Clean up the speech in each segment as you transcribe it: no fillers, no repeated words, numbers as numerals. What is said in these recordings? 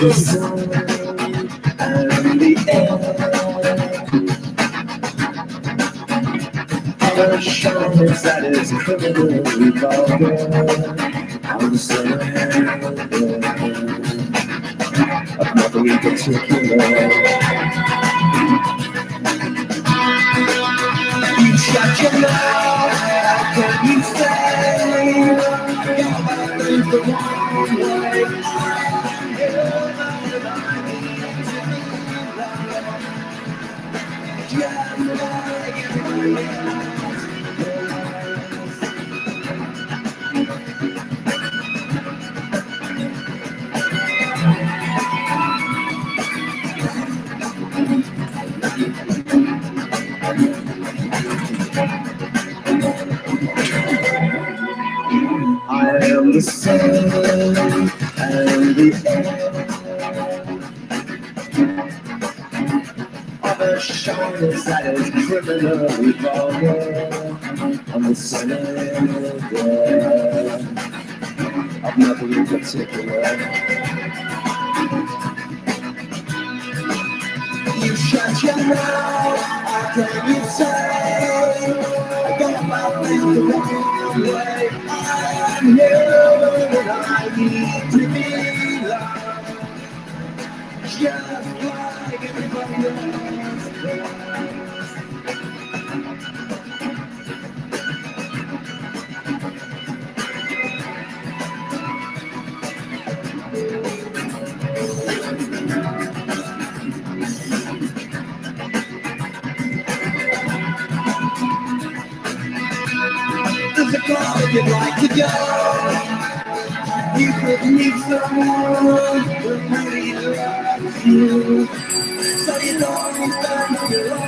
the sun and the air. The shyness that is criminally vulgar. I'm so of nothing in particular. You shut your mouth, how can you say you're about things the wrong way? Just like everybody else. I am the sun and the air. Of a shyness that is criminally vulgar. I'm the sun and the air. Of nothing in particular. You shut your mouth, how can you say I go about things the wrong way? I'm here and I need to be loved, just like everybody else. There's a club if you'd like to go. You could meet someone who really loves you. So you don't stand on your own,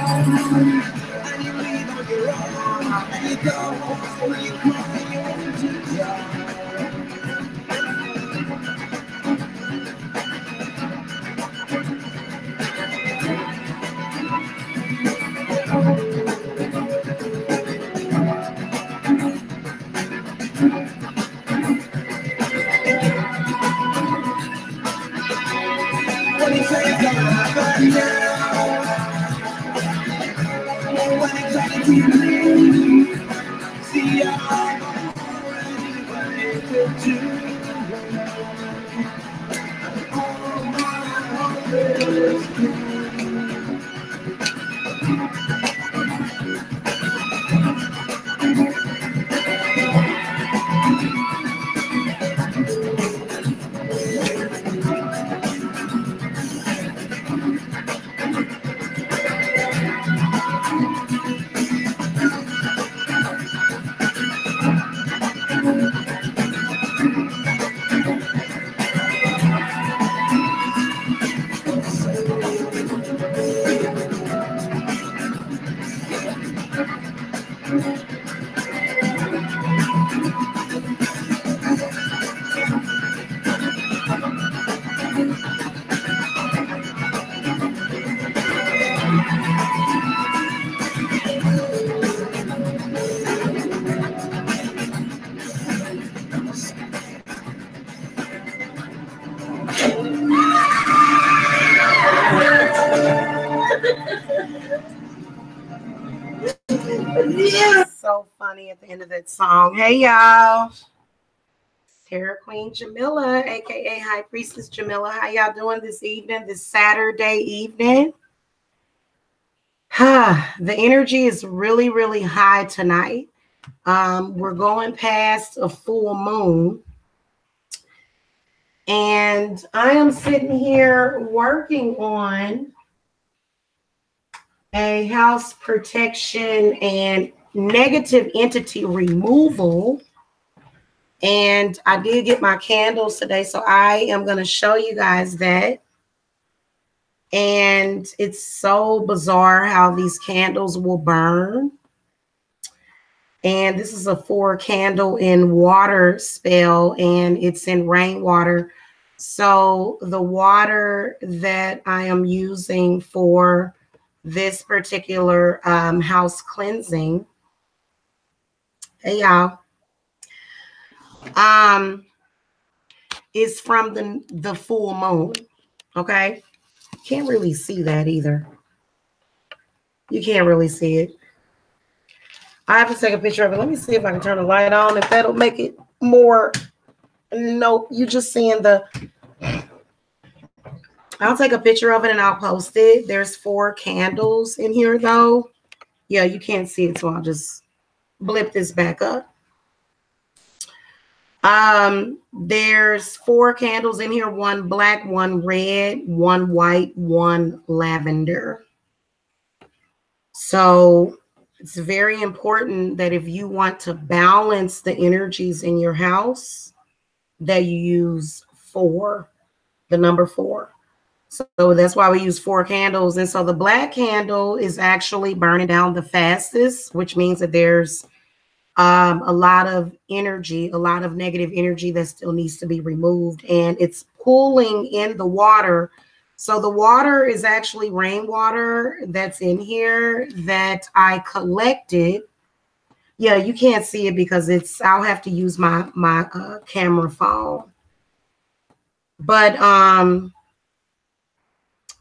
and you leave on your own, and you go home and you cry and you want to cry. What do you say is gonna happen now? Well, when exactly do you mean? See, I'm already waiting to all my hope is gone. So funny at the end of that song. Hey y'all, Terror Queen Jamila, aka High Priestess Jamila. How y'all doing this evening, this Saturday evening? The energy is really, really high tonight. We're going past a full moon. And I am sitting here working on a house protection and negative entity removal. And I did get my candles today, so I am going to show you guys that. And it's so bizarre how these candles will burn. And this is a 4-candle in water spell, and it's in rainwater. So the water that I am using for this particular house cleansing, hey y'all, is from the full moon. Okay. Can't really see that either. You can't really see it. I have to take a picture of it. Let me see if I can turn the light on, if that'll make it more. Nope, you just seeing the. I'll take a picture of it and I'll post it. There's 4 candles in here though. Yeah, you can't see it, so I'll just blip this back up. There's 4 candles in here, 1 black, 1 red, 1 white, 1 lavender. So it's very important that if you want to balance the energies in your house, that you use 4, the number 4. So that's why we use 4 candles. And so the black candle is actually burning down the fastest, which means that there's a lot of energy, a lot of negative energy that still needs to be removed. And it's pulling in the water. So the water is actually rainwater that's in here that I collected. Yeah, you can't see it because I'll have to use my camera phone. But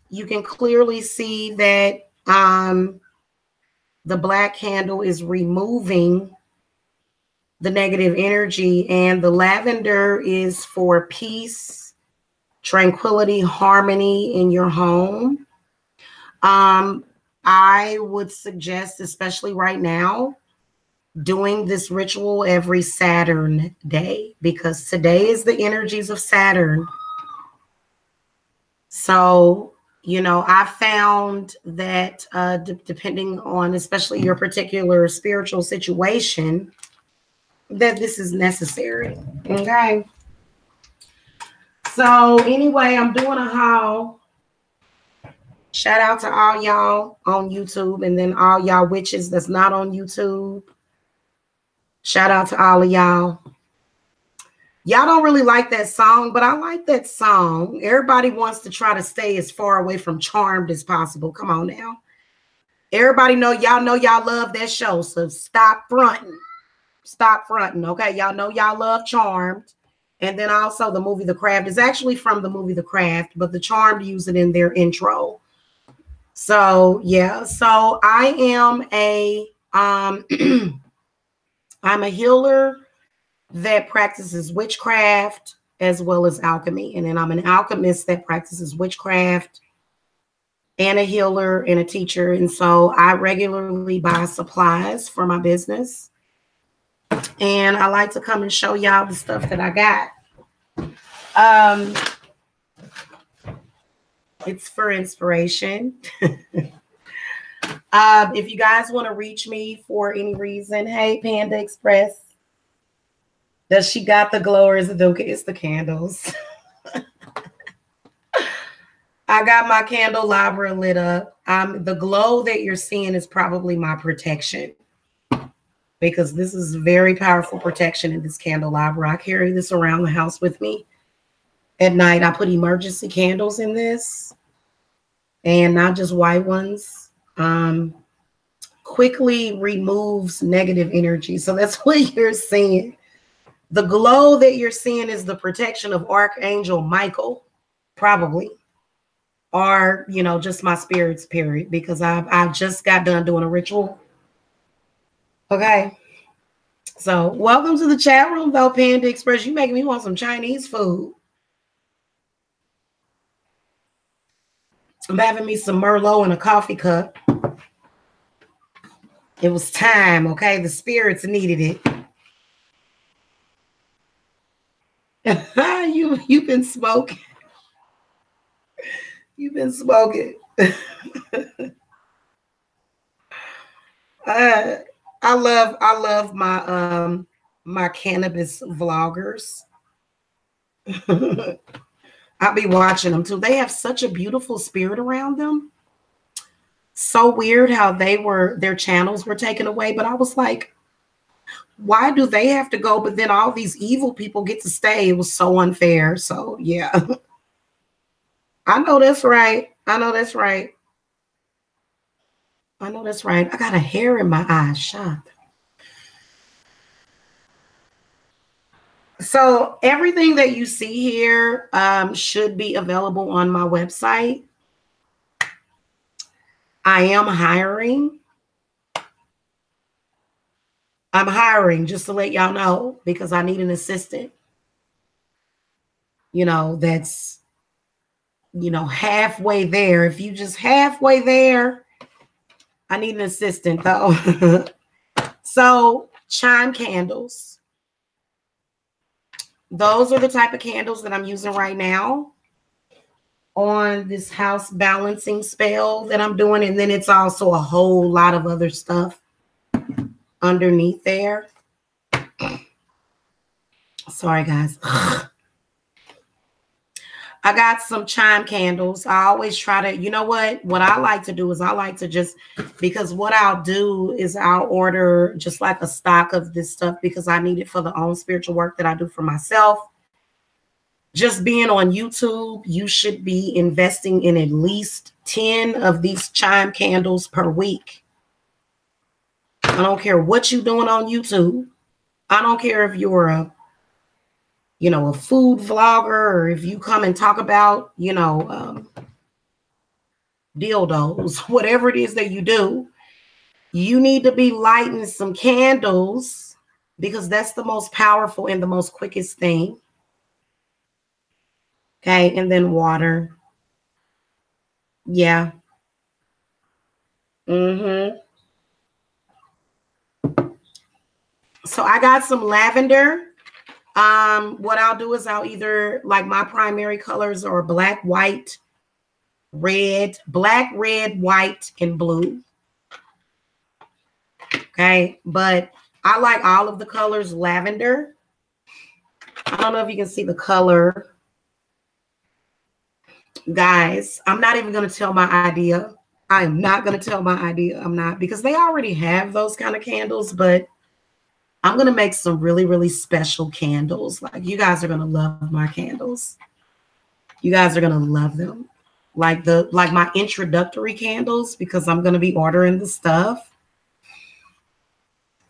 you can clearly see that the black candle is removing the negative energy, and the lavender is for peace, tranquility, harmony in your home. I would suggest, especially right now, doing this ritual every Saturn day, because today is the energies of Saturn. So, you know, I found that depending on especially your particular spiritual situation, that this is necessary. Okay. So anyway, I'm doing a haul. Shout out to all y'all on YouTube, and then all y'all witches that's not on YouTube. Shout out to all of y'all. Y'all don't really like that song, but I like that song. Everybody wants to try to stay as far away from Charmed as possible. Come on now. Everybody know y'all love that show, so stop fronting. Stop fronting, okay? Y'all know y'all love Charmed. And then also the movie The Craft is actually from the movie The Craft, but the Charmed use it in their intro. So, yeah. So I am I'm a healer that practices witchcraft as well as alchemy. And then I'm an alchemist that practices witchcraft and a healer and a teacher. And so I regularly buy supplies for my business. And I like to come and show y'all the stuff that I got. It's for inspiration. If you guys want to reach me for any reason, hey, Panda Express. Does she got the glow, or is it okay? It's the candles. I got my candelabra lit up. The glow that you're seeing is probably my protection, because this is very powerful protection in this candelabra. I carry this around the house with me. At night, I put emergency candles in this, and not just white ones. Quickly removes negative energy. So that's what you're seeing. The glow that you're seeing is the protection of Archangel Michael, probably, or, you know, just my spirits, period, because I just got done doing a ritual. Okay. So welcome to the chat room, though, Panda Express. You making me want some Chinese food. I'm having me some Merlot in a coffee cup. It was time, okay? The spirits needed it. You've been smoking. You've been smoking. I love my cannabis vloggers. I'll be watching them too. They have such a beautiful spirit around them. So weird how their channels were taken away, but I was like, why do they have to go, but then all these evil people get to stay? It was so unfair. So yeah. I know that's right. I know that's right. I know that's right. I got a hair in my eye. Shut. So everything that you see here should be available on my website. I am hiring. I'm hiring, just to let y'all know, because I need an assistant. You know, that's, you know, halfway there. If you just halfway there, I need an assistant though. So chime candles. Those are the type of candles that I'm using right now on this house balancing spell that I'm doing. And then it's also a whole lot of other stuff underneath there. Sorry, guys. I got some chime candles. I always try to, you know what I like to do is I like to just, because what I'll do is I'll order just like a stock of this stuff because I need it for the own spiritual work that I do for myself. Just being on YouTube, you should be investing in at least 10 of these chime candles per week. I don't care what you're doing on YouTube. I don't care if you're a food vlogger, or if you come and talk about, dildos, whatever it is that you do, you need to be lighting some candles because that's the most powerful and the most quickest thing. Okay. And then water. Yeah. So I got some lavender. What I'll do is I'll either, like, my primary colors are black, white, red, white, and blue. Okay, but I like all of the colors lavender. I don't know if you can see the color. Guys, I'm not even going to tell my idea. I am not going to tell my idea. I'm not, because they already have those kind of candles, but I'm going to make some really, really special candles. Like, you guys are going to love my candles. You guys are going to love them. Like my introductory candles, because I'm going to be ordering the stuff.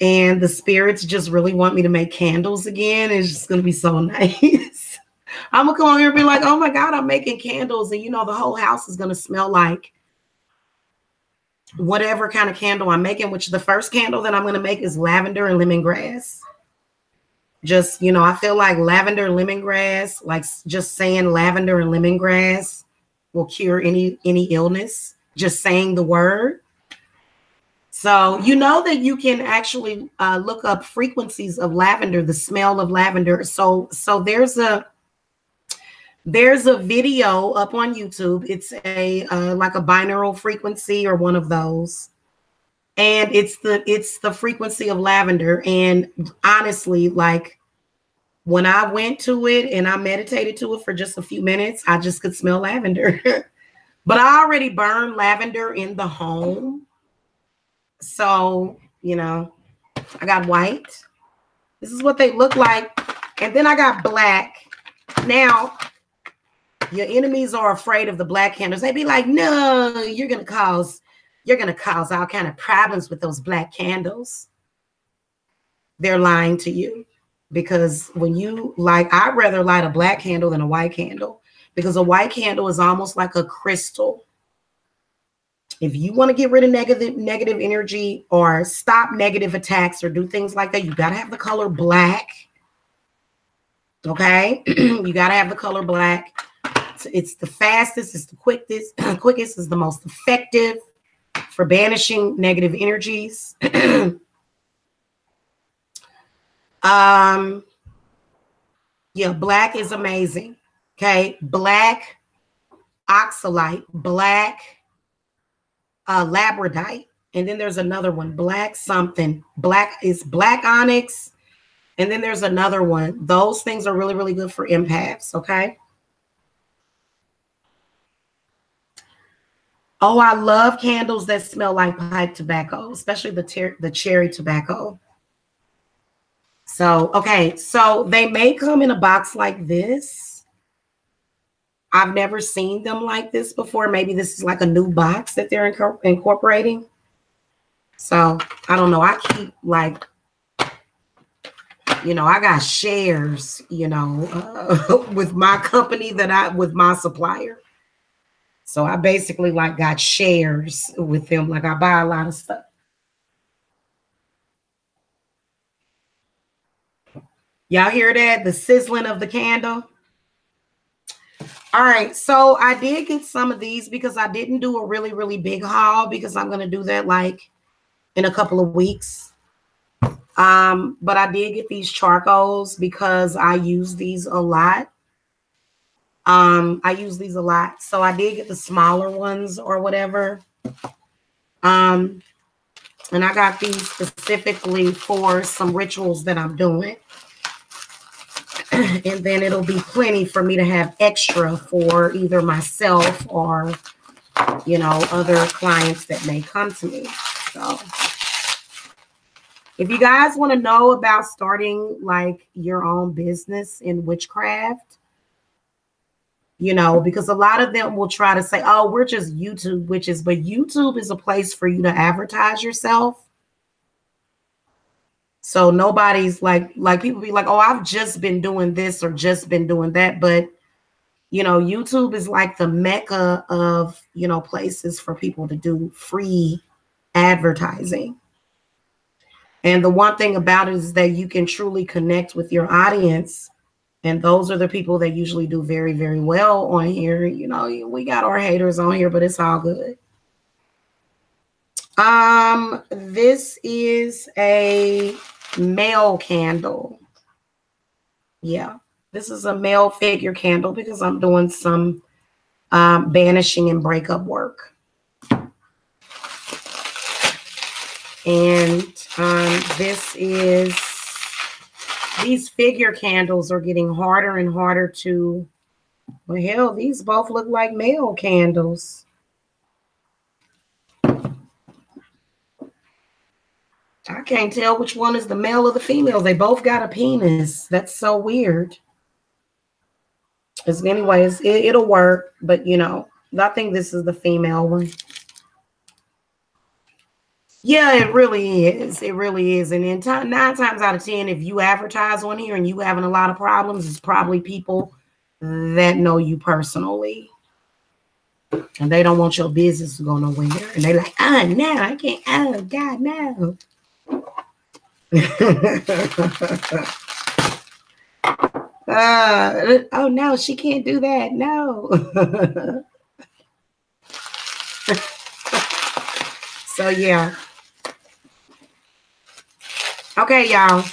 And the spirits just really want me to make candles again. It's just going to be so nice. I'm going to come on here and be like, oh my God, I'm making candles. And, the whole house is going to smell like whatever kind of candle I'm making, which the first candle that I'm going to make is lavender and lemongrass. Just, I feel like lavender, lemongrass, like just saying lavender and lemongrass will cure any illness. Just saying the word. So you know that you can actually look up frequencies of lavender, the smell of lavender. So there's a video up on YouTube. It's a like a binaural frequency or one of those, and it's the frequency of lavender. And honestly, like, when I went to it and I meditated to it for just a few minutes, I just could smell lavender. But I already burned lavender in the home. So, I got white. This is what they look like. And then I got black. Now, your enemies are afraid of the black candles. They be like, no, you're going to cause all kind of problems with those black candles. They're lying to you. Because when you I'd rather light a black candle than a white candle, because a white candle is almost like a crystal. If you want to get rid of negative energy or stop negative attacks or do things like that, you got to have the color black. Okay. You got to have the color black. It's the fastest. It's the quickest. Quickest is the most effective for banishing negative energies. Yeah, black is amazing. Okay, black oxalite, black labradite, and then there's another one, black something. Black is black onyx, and then there's another one. Those things are really, really good for empaths. Okay. Oh, I love candles that smell like pipe tobacco, especially the cherry tobacco. So, okay, so they may come in a box like this. I've never seen them like this before. Maybe this is like a new box that they're incorporating. So, I don't know. I keep You know, I got shares, you know, with my company with my supplier. So I basically like got shares with them. Like I buy a lot of stuff. Y'all hear that? The sizzling of the candle. All right. So I did get some of these because I didn't do a really, really big haul because I'm going to do that like in a couple of weeks. But I did get these charcoals because I use these a lot. I use these a lot. So I did get the smaller ones or whatever. And I got these specifically for some rituals that I'm doing. And then it'll be plenty for me to have extra for either myself or, you know, other clients that may come to me. So if you guys want to know about starting like your own business in witchcraft, you know, because a lot of them will try to say, oh, we're just YouTube witches, but YouTube is a place for you to advertise yourself. So nobody's like people be like, oh, I've just been doing this or just been doing that. But, you know, YouTube is like the mecca of, you know, places for people to do free advertising. And the one thing about it is that you can truly connect with your audience. And those are the people that usually do very, very well on here. You know, we got our haters on here, but it's all good. This is a male candle. Yeah, this is a male figure candle because I'm doing some banishing and breakup work. And this is, these figure candles are getting harder and harder to, well, hell, these both look like male candles. I can't tell which one is the male or the female. They both got a penis. That's so weird. Anyways, it'll work, but you know, I think this is the female one. Yeah, it really is. It really is. And 9 times out of 10, if you advertise on here and you having a lot of problems, it's probably people that know you personally. And they don't want your business to go nowhere. And they like, oh, no, I can't. Oh, God, no. Oh, no, she can't do that. No. So, yeah. Okay, y'all.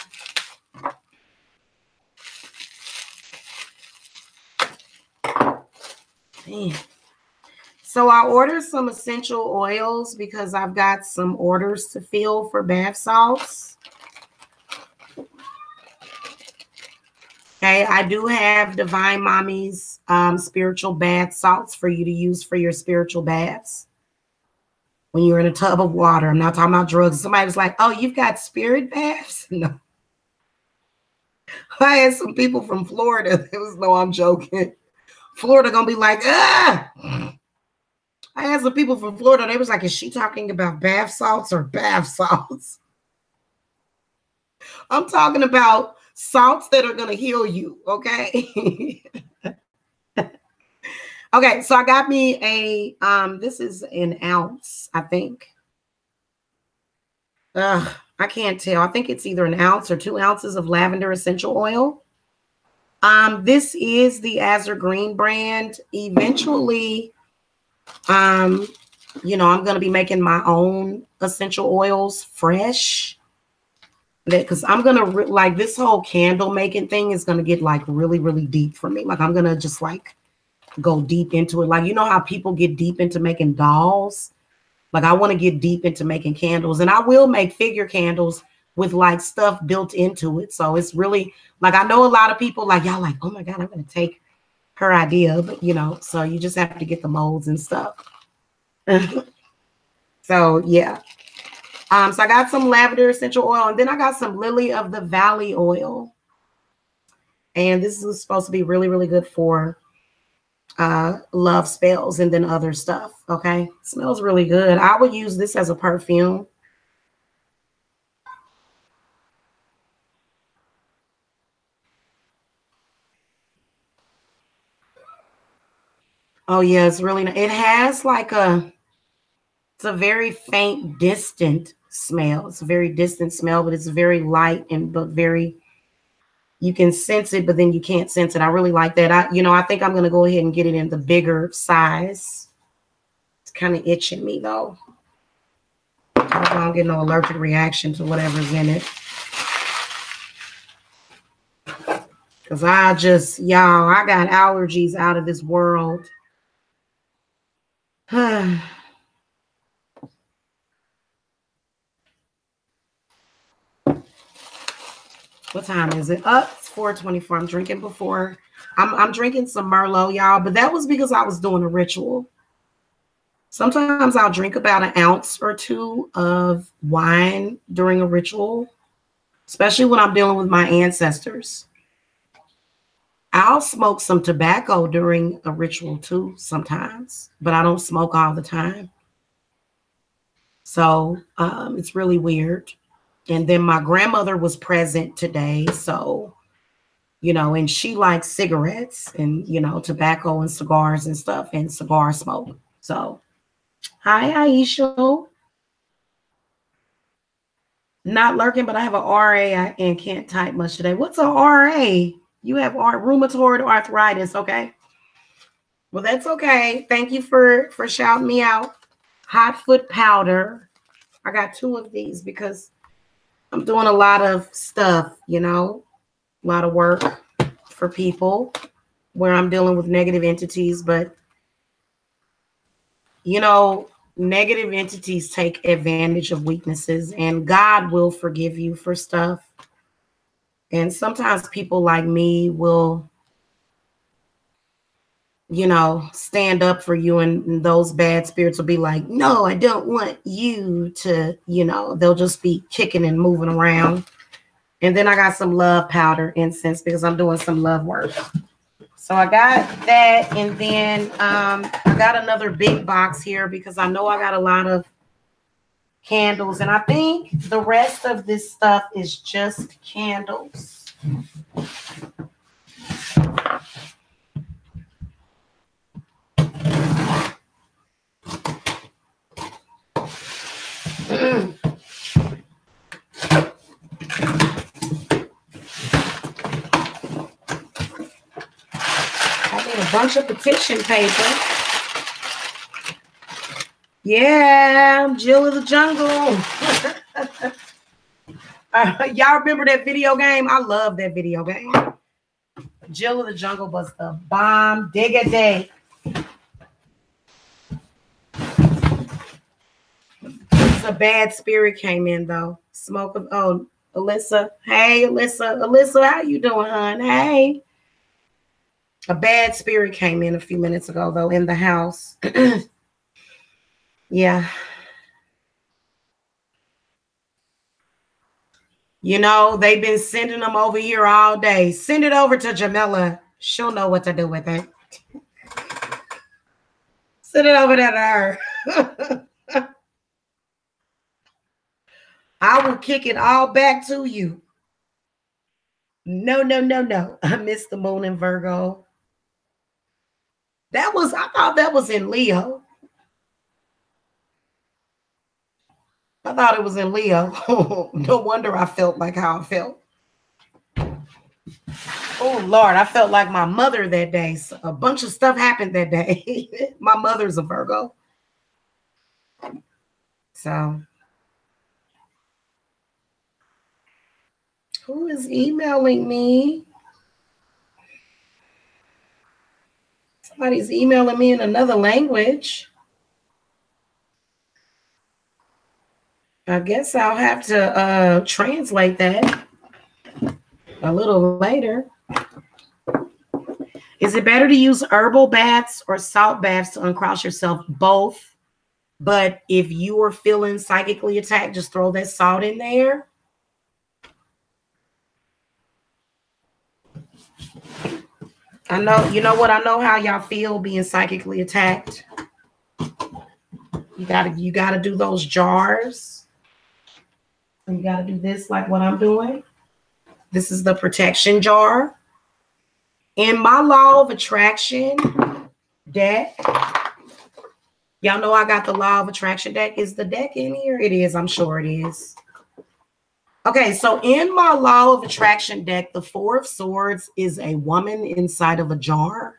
Man. So I ordered some essential oils because I've got some orders to fill for bath salts. Okay, I do have Divine Mommy's spiritual bath salts for you to use for your spiritual baths. When you're in a tub of water. I'm not talking about drugs. Somebody was like, oh, you've got spirit baths? No. I had some people from Florida. It was, no, I'm joking. Florida gonna be like, ah. I had some people from Florida. They was like, is she talking about bath salts or bath salts? I'm talking about salts that are going to heal you. Okay. Okay. So I got me a, this is an ounce, I think. I can't tell. I think it's either an ounce or 2 ounces of lavender essential oil. This is the Azure Green brand. Eventually, you know, I'm going to be making my own essential oils fresh. Because I'm going to, like, this whole candle making thing is going to get, like, really, really deep for me. Like, I'm going to just, like, go deep into it. Like, you know how people get deep into making dolls? Like, I want to get deep into making candles. And I will make figure candles with, like, stuff built into it. So it's really, like, I know a lot of people, like, y'all like, oh, my God, I'm going to take her idea. But, you know, so you just have to get the molds and stuff. So, yeah. So I got some lavender essential oil, and then I got some Lily of the Valley oil. And this is supposed to be really, really good for love spells and then other stuff. Okay. Smells really good. I would use this as a perfume. Oh yeah, it's really, it has like it's a very faint, distant smell. It's a very distant smell, but it's very light and but very, you can sense it, but then you can't sense it. I really like that. I think I'm gonna go ahead and get it in the bigger size. It's kind of itching me though. I don't get no allergic reaction to whatever's in it. Cause I got allergies out of this world. What time is it? It's 4:24. I'm drinking before. I'm drinking some Merlot, y'all, but that was because I was doing a ritual. Sometimes I'll drink about an ounce or two of wine during a ritual, especially when I'm dealing with my ancestors. I'll smoke some tobacco during a ritual too sometimes, but I don't smoke all the time. So it's really weird. And then my grandmother was present today. So, and she likes cigarettes and, tobacco and cigars and stuff and cigar smoke. So, hi, Aisha. Not lurking, but I have an RA and can't type much today. What's a RA? You have rheumatoid arthritis, okay? Well, that's okay. Thank you for shouting me out. Hot foot powder. I got 2 of these because I'm doing a lot of stuff, a lot of work for people where I'm dealing with negative entities. But, negative entities take advantage of weaknesses, and God will forgive you for stuff. And sometimes people like me will, stand up for you, and those bad spirits will be like, no, I don't want you to, they'll just be kicking and moving around. And then I got some love powder incense because I'm doing some love work. So I got that, and then I got another big box here because I know I got a lot of candles, and I think the rest of this stuff is just candles. Bunch of petition paper. Yeah, I'm Jill of the Jungle. Y'all remember that video game? I love that video game. Jill of the Jungle was the bomb. Dig a day. A bad spirit came in though. Smoke of Alyssa. Hey, Alyssa. Alyssa, how you doing, hon? Hey. A bad spirit came in a few minutes ago, though, in the house. Yeah. They've been sending them over here all day. Send it over to Jamila. She'll know what to do with it. Send it over there to her. I will kick it all back to you. No. I missed the moon in Virgo. I thought that was in Leo. I thought it was in Leo. No wonder I felt like how I felt. Oh, Lord, I felt like my mother that day. So a bunch of stuff happened that day. My mother's a Virgo. So, who is emailing me? Somebody's emailing me in another language. I guess I'll have to translate that a little later. Is it better to use herbal baths or salt baths to uncross yourself? Both. But if you are feeling psychically attacked, just throw that salt in there. I know, you know what? I know how y'all feel being psychically attacked. You gotta do those jars. And you gotta do this like what I'm doing. This is the protection jar. In my law of attraction, deck. Y'all know I got the Law of Attraction deck. Is the deck in here? It is. I'm sure it is. Okay, so in my Law of Attraction deck, the Four of Swords is a woman inside of a jar.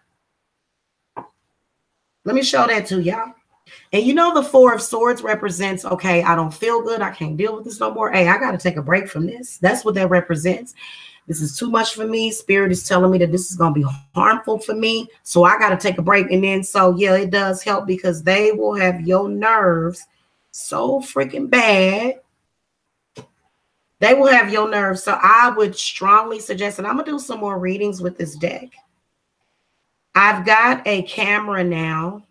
Let me show that to y'all. And you know the Four of Swords represents, okay, I don't feel good. I can't deal with this no more. Hey, I got to take a break from this. That's what that represents. This is too much for me. Spirit is telling me that this is going to be harmful for me. So I got to take a break. And then, so yeah, it does help because they will have your nerves so freaking bad. They will have your nerves. So I would strongly suggest, and I'm going to do some more readings with this deck. I've got a camera now.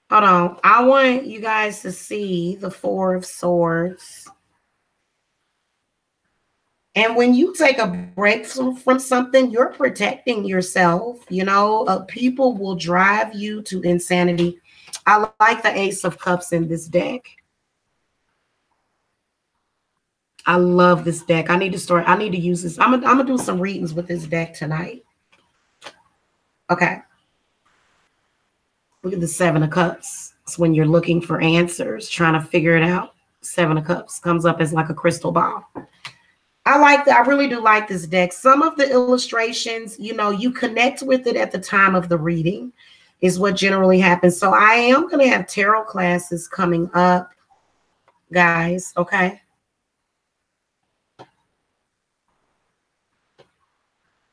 Hold on. I want you guys to see the Four of Swords. And when you take a break from something, you're protecting yourself. You know, people will drive you to insanity. I like the Ace of Cups in this deck. I love this deck. I need to use this. I'm gonna do some readings with this deck tonight. Okay. Look at the Seven of Cups. It's when you're looking for answers, trying to figure it out. Seven of Cups comes up as like a crystal ball. I like that. I really do like this deck. Some of the illustrations, you know, you connect with it at the time of the reading is what generally happens. So I am going to have tarot classes coming up, guys. Okay.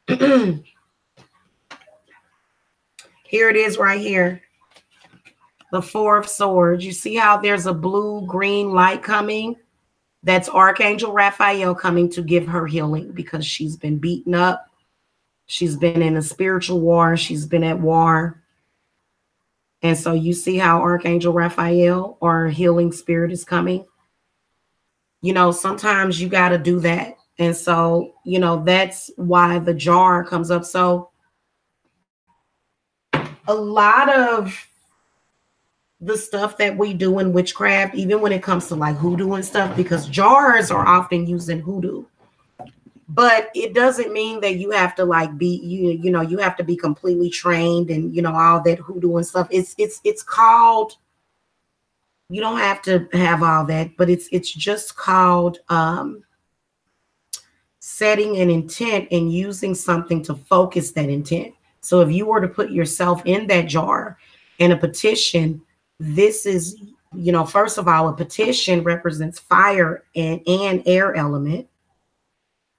Here it is right here. The Four of Swords. You see how there's a blue-green light coming? That's Archangel Raphael coming to give her healing because she's been beaten up. She's been in a spiritual war. She's been at war. And so you see how Archangel Raphael or healing spirit is coming. You know, sometimes you got to do that. And so, you know, that's why the jar comes up. So a lot of the stuff that we do in witchcraft, even when it comes to like hoodoo and stuff, because jars are often used in hoodoo, but it doesn't mean that you have to like be, you know, you have to be completely trained and, you know, all that hoodoo and stuff. It's called, you don't have to have all that, but it's just called setting an intent and using something to focus that intent. So if you were to put yourself in that jar in a petition, this is, you know, first of all, a petition represents fire and air element.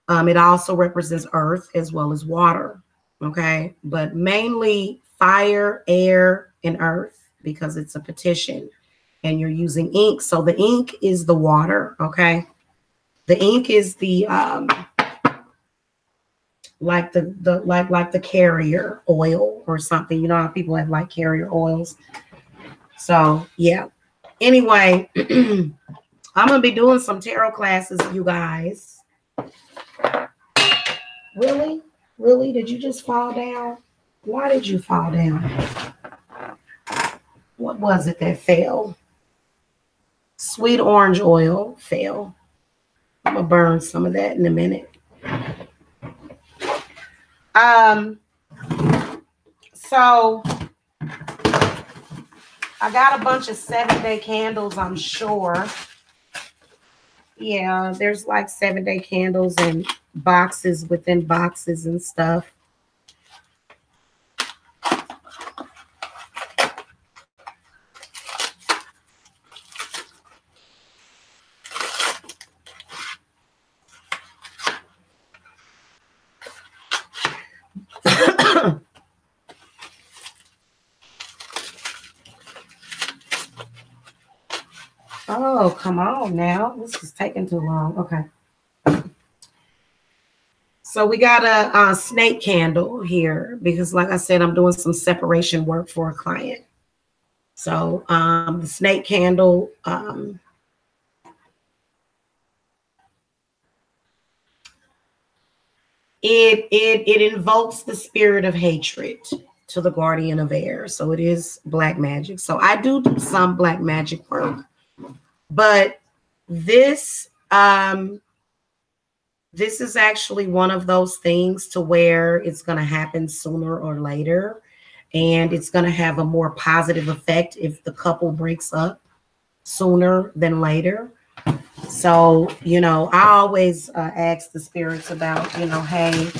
It also represents earth as well as water. Okay. But mainly fire, air, and earth because it's a petition and you're using ink. So the ink is the water. Okay. The ink is the, like the carrier oil or something. You know how people have like carrier oils. So yeah. Anyway, I'm gonna be doing some tarot classes, you guys. Really? Did you just fall down? Why did you fall down? What was it that fell? Sweet orange oil fell. I'm gonna burn some of that in a minute. So I got a bunch of 7-day candles, I'm sure. Yeah, there's like 7-day candles and boxes within boxes and stuff. Oh, come on now. This is taking too long. Okay. So we got a snake candle here because, like I said, I'm doing some separation work for a client. So the snake candle, it invokes the spirit of hatred to the guardian of air. So it is black magic. So I do some black magic work. But this this is actually one of those things to where it's going to happen sooner or later, and it's going to have a more positive effect if the couple breaks up sooner than later. So, I always ask the spirits about, hey,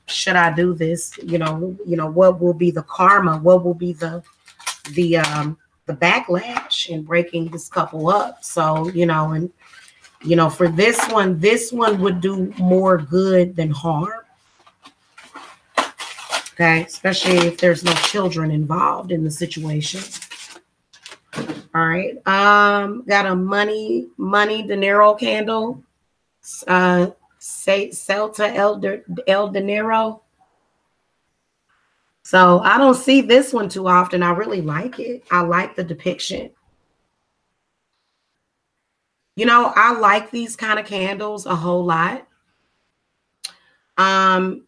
should I do this? What will be the karma? What will be the backlash in breaking this couple up? So, and for this one would do more good than harm. Okay, especially if there's no children involved in the situation. All right. Got a money dinero candle. Celta El Dinero. So I don't see this one too often. I really like it. I like the depiction. I like these kind of candles a whole lot.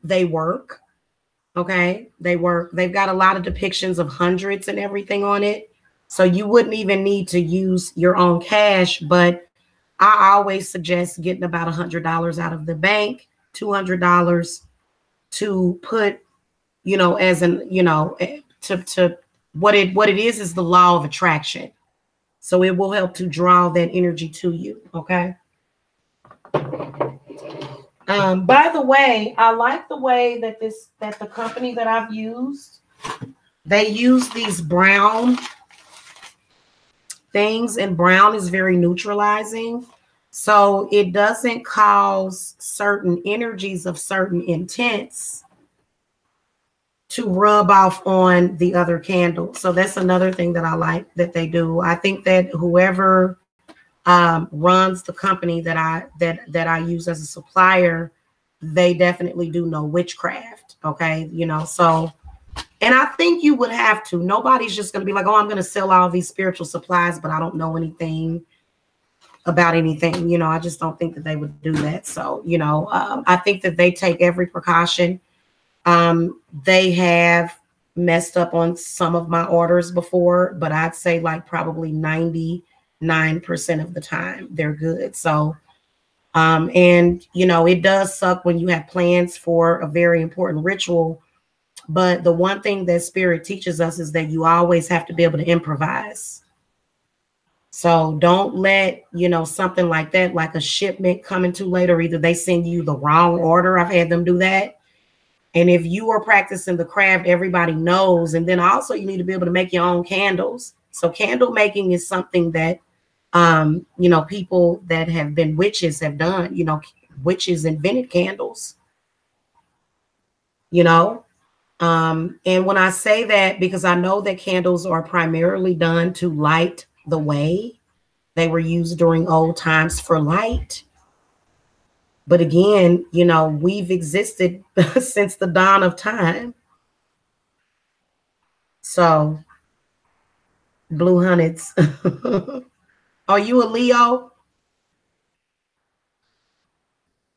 They work. Okay. They work. They've got a lot of depictions of hundreds and everything on it. So you wouldn't even need to use your own cash, but I always suggest getting about $100 out of the bank, $200 to put, as an, to what it is the law of attraction. So it will help to draw that energy to you. Okay. By the way, I like the way that the company that I've used, they use these brown things, and brown is very neutralizing. So it doesn't cause certain energies of certain intents to rub off on the other candle. So that's another thing that I like that they do. I think that whoever runs the company that I use as a supplier, they definitely do know witchcraft. Okay. So, and I think you would have to. Nobody's just going to be like, oh, I'm going to sell all these spiritual supplies, but I don't know anything about anything. I just don't think that they would do that. So, I think that they take every precaution. They have messed up on some of my orders before, but I'd say like probably 99% of the time they're good. So, and it does suck when you have plans for a very important ritual. But the one thing that spirit teaches us is that you always have to be able to improvise. So don't let, something like that, like a shipment coming too late, or either they send you the wrong order. I've had them do that. And if you are practicing the craft, everybody knows. And then also you need to be able to make your own candles. So candle making is something that, people that have been witches have done. Witches invented candles, and when I say that, because I know that candles are primarily done to light the way. They were used during old times for light. But again, we've existed since the dawn of time. So, Blue Hunnets. Are you a Leo?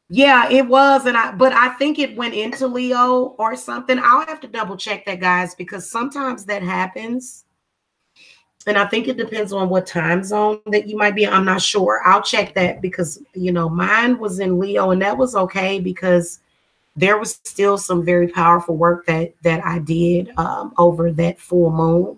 Yeah, it was. But I think it went into Leo or something. I'll have to double check that, guys, because sometimes that happens. And I think it depends on what time zone that you might be. I'm not sure. I'll check that because, mine was in Leo, and that was okay because there was still some very powerful work that I did over that full moon.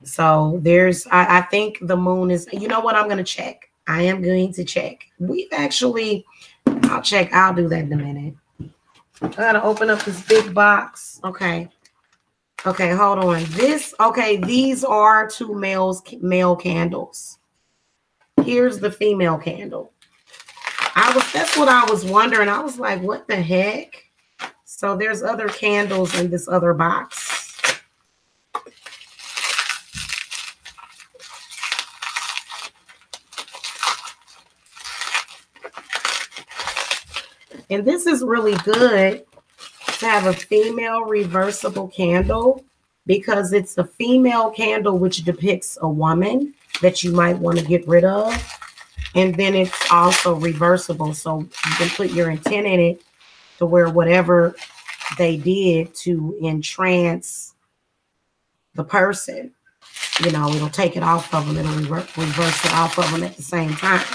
So I think the moon is, what, I'm going to check. I am going to check. I'll check. I'll do that in a minute. I got to open up this big box. Okay. Okay, hold on. These are two male candles. Here's the female candle. That's what I was wondering. I was like, what the heck? So there's other candles in this other box. And this is really good to have a female reversible candle because it's a female candle which depicts a woman that you might want to get rid of. And then it's also reversible. So you can put your intent in it to where whatever they did to entrance the person, it'll take it off of them. It'll reverse it off of them at the same time.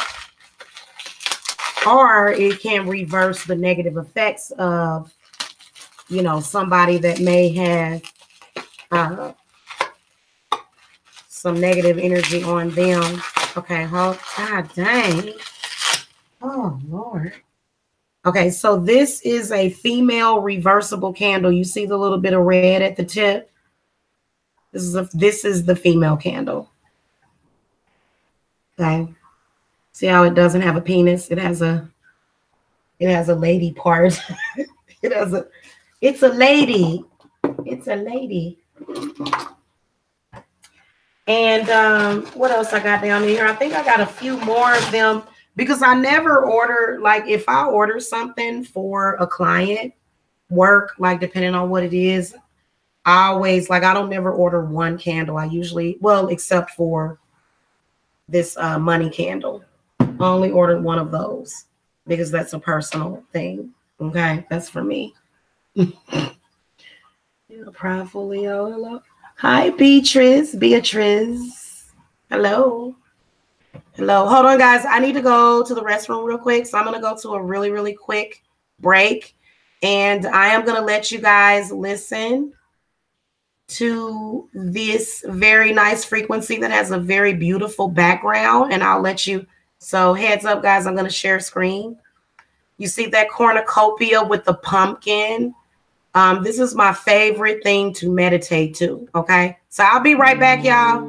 or it can reverse the negative effects of, you know, somebody that may have some negative energy on them. Okay, hold. God dang. Oh, Lord. Okay, so this is a female reversible candle. You see the little bit of red at the tip? This is the female candle. Okay. See how it doesn't have a penis? It has a lady part. It's a lady. It's a lady. And what else I got down here? I think I got a few more of them because I never order, like if I order something for a client work, like depending on what it is, I always, like, I don't never order one candle. I usually, well, except for this money candle. I only ordered one of those because that's a personal thing. Okay, that's for me. Prideful Leo. Hello. Hi, Beatrice. Hello. Hello. Hold on, guys. I need to go to the restroom real quick. So I'm going to go to a really, really quick break. And I am going to let you guys listen to this very nice frequency that has a very beautiful background. And I'll let you. So heads up, guys. I'm going to share screen. You see that cornucopia with the pumpkin? This is my favorite thing to meditate to. Okay. So I'll be right back, y'all.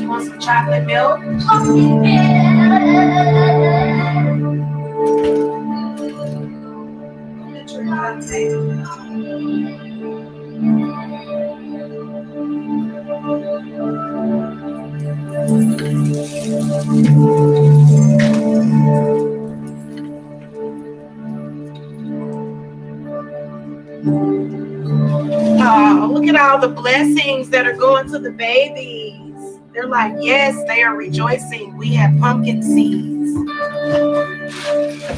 Want some chocolate milk? Chocolate Oh, look at all the blessings that are going to the babies. They're like, yes, they are rejoicing. We have pumpkin seeds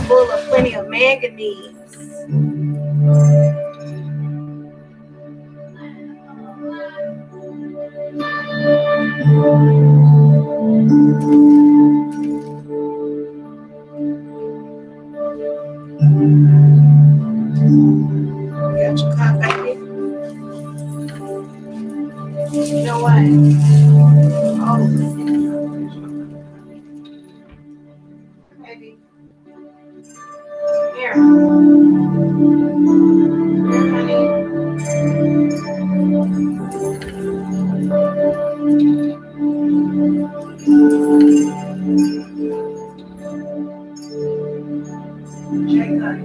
full of plenty of manganese. Got your cup, baby. You know what? Oh, baby. Here. Here, honey. Jacob.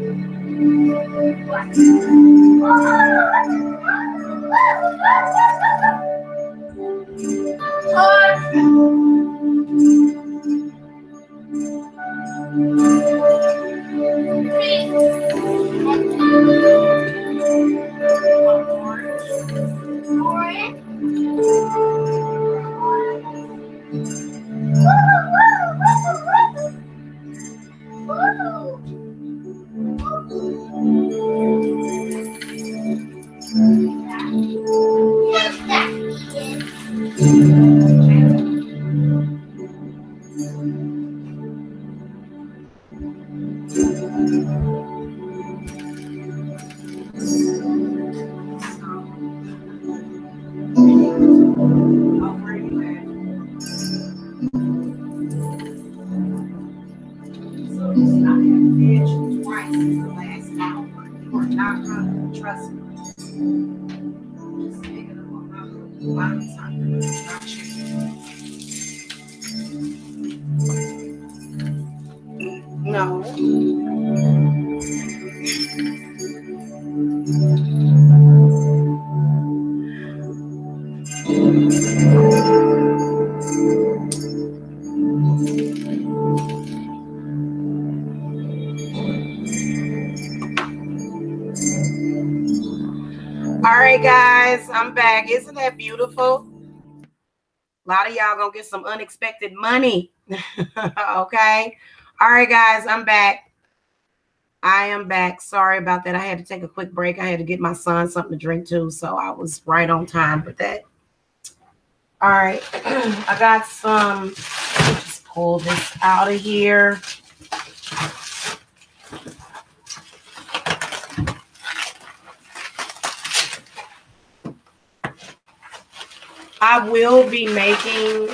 No. All right, guys, I'm back. Isn't that beautiful? A lot of y'all gonna get some unexpected money. Okay. All right, guys, I'm back. I am back. Sorry about that. I had to take a quick break. I had to get my son something to drink too, so I was right on time with that. All right. I got some. Just pull this out of here. I will be making,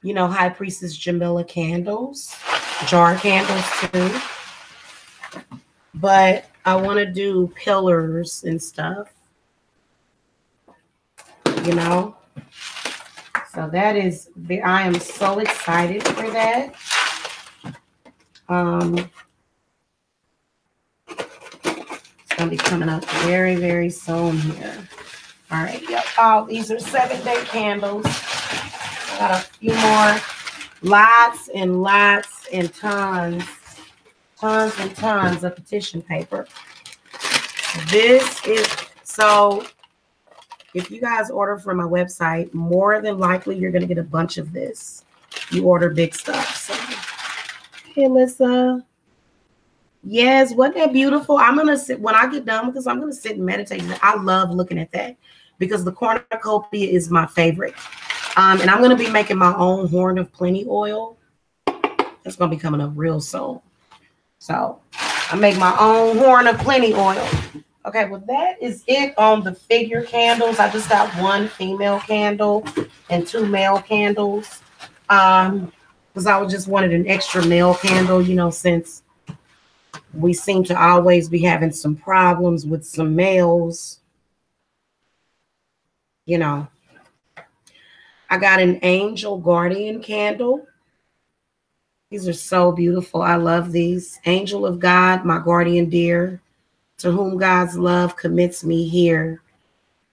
you know, High Priestess Jamila candles, jar candles too. But I want to do pillars and stuff, you know. So that is, I am so excited for that. It's going to be coming up very, very soon here. All right. Yep. Oh, these are 7-day candles. I got a few more. Lots and lots and tons and tons of petition paper. This is, so if you guys order from my website, more than likely you're going to get a bunch of this. You order big stuff. So, hey, Alyssa. Yes, wasn't that beautiful? I'm going to sit, when I get done with this, I'm going to sit and meditate. I love looking at that because the cornucopia is my favorite. And I'm going to be making my own Horn of Plenty oil. That's going to be coming up real soon. So I make my own Horn of Plenty oil. Okay, well, that is it on the figure candles. I just got 1 female candle and 2 male candles. Because I just wanted an extra male candle, you know, since we seem to always be having some problems with some males. You know, I got an angel guardian candle. These are so beautiful. I love these. Angel of God, my guardian dear, to whom God's love commits me here.